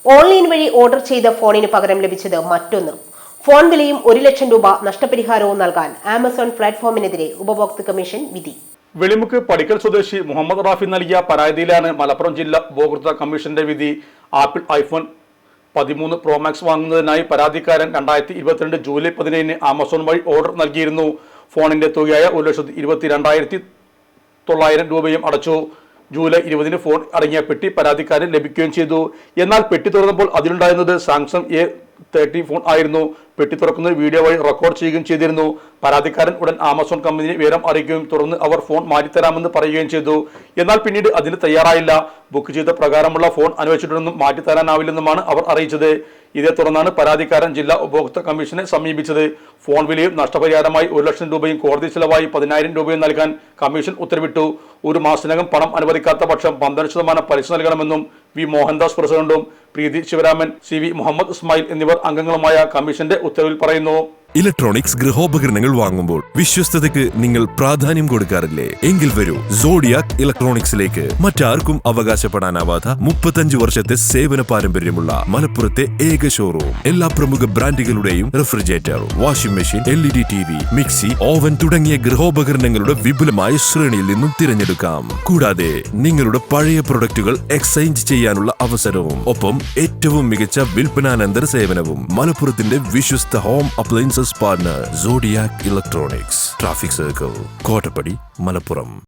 Online വഴി order ചെയ്ത ഫോണിന് പകരം ലഭിച്ചത് മറ്റൊന്ന്. ഫോൺ വിലയും 1 ലക്ഷം രൂപ നഷ്ടപരിഹാരവും നൽകാൻ ആമസോൺ പ്ലാറ്റ്ഫോമിനെതിരെ ഉപഭോക്തൃ കമ്മീഷൻ വിധി. വെളിമുക്ക് പടിക്കൽ സ്വദേശി മുഹമ്മദ് റാഫി നൽകിയ പരാതിയിലാണ് മലപ്പുറം ജില്ലാ ഉപഭോക്തൃ കമ്മീഷന്റെ വിധി. ആപ്പിൾ ഐഫോൺ 13 പ്രോ മാക്സ് വാങ്ങുന്നതിനായി പരാതിക്കാരൻ 2022 ജൂലൈ 15 ആമസോൺ വഴി ഓർഡർ നൽകിയിരുന്നു. ഫോണിന്റെ തുകയായ 1,22,900 രൂപയും അടച്ചു. ജൂലൈ 20 ഫോൺ അടങ്ങിയ പെട്ടി പരാതിക്കാരൻ ലഭിക്കുകയും ചെയ്തു. എന്നാൽ പെട്ടി തുറന്നപ്പോൾ അതിലുണ്ടായിരുന്നത് സാംസങ് A30 ഫോൺ ആയിരുന്നു. പെട്ടി തുറക്കുന്നത് വീഡിയോ വഴി റെക്കോർഡ് ചെയ്യുകയും ചെയ്തിരുന്നു. പരാതിക്കാരൻ ഉടൻ ആമസോൺ കമ്പനിയെ വിവരം അറിയിക്കുകയും തുടർന്ന് അവർ ഫോൺ മാറ്റിത്തരാമെന്ന് പറയുകയും ചെയ്തു. എന്നാൽ പിന്നീട് അതിന് തയ്യാറായില്ല. ബുക്ക് ചെയ്ത പ്രകാരമുള്ള ഫോൺ അനുവദിച്ചിട്ടുണ്ടെന്നും മാറ്റിത്തരാനാവില്ലെന്നുമാണ് അവർ അറിയിച്ചത്. ഇതേ തുടർന്നാണ് പരാതിക്കാരൻ ജില്ലാ ഉപഭോക്തൃ കമ്മീഷനെ സമീപിച്ചത്. ഫോൺ വിലയും നഷ്ടപരിഹാരമായി 1 ലക്ഷം രൂപയും കോടതി ചെലവായി 10,000 രൂപയും നൽകാൻ കമ്മീഷൻ ഉത്തരവിട്ടു. 1 മാസത്തിനകം പണം അനുവദിക്കാത്ത പക്ഷം 12% പലിശ നൽകണമെന്നും വി മോഹൻദാസ് പ്രസിഡന്റും പ്രീതി ശിവരാമൻ, CV മുഹമ്മദ് ഇസ്മായിൽ എന്നിവർ അംഗങ്ങളുമായ കമ്മീഷന്റെ ഉത്തരവിൽ പറയുന്നു. ഇലക്ട്രോണിക്സ് ഗൃഹോപകരണങ്ങൾ വാങ്ങുമ്പോൾ വിശ്വസ്തതയ്ക്ക് നിങ്ങൾ പ്രാധാന്യം കൊടുക്കാറില്ലേ? എങ്കിൽ വരൂ സോഡിയാക് ഇലക്ട്രോണിക്സിലേക്ക്. മറ്റാർക്കും അവകാശപ്പെടാനാവാത്ത 35 വർഷത്തെ സേവന പാരമ്പര്യമുള്ള മലപ്പുറത്തെ ഏക ഷോറൂം. എല്ലാ പ്രമുഖ ബ്രാൻഡുകളുടെയും refrigerator, washing machine, LED TV, mixie, oven തുടങ്ങിയ ഗൃഹോപകരണങ്ങളുടെ വിപുലമായ ശ്രേണിയിൽ നിന്നും തിരഞ്ഞെടുക്കാം. കൂടാതെ നിങ്ങളുടെ പഴയ പ്രൊഡക്റ്റുകൾ എക്സ്ചേഞ്ച് ചെയ്യാനുള്ള അവസരവും ഒപ്പം ഏറ്റവും മികച്ച വിൽപ്പനാനന്തര സേവനവും. മലപ്പുറത്തിന്റെ വിശ്വസ്ത home appliances partner Zodiac Electronics, traffic circle, Kottappadi, Malappuram.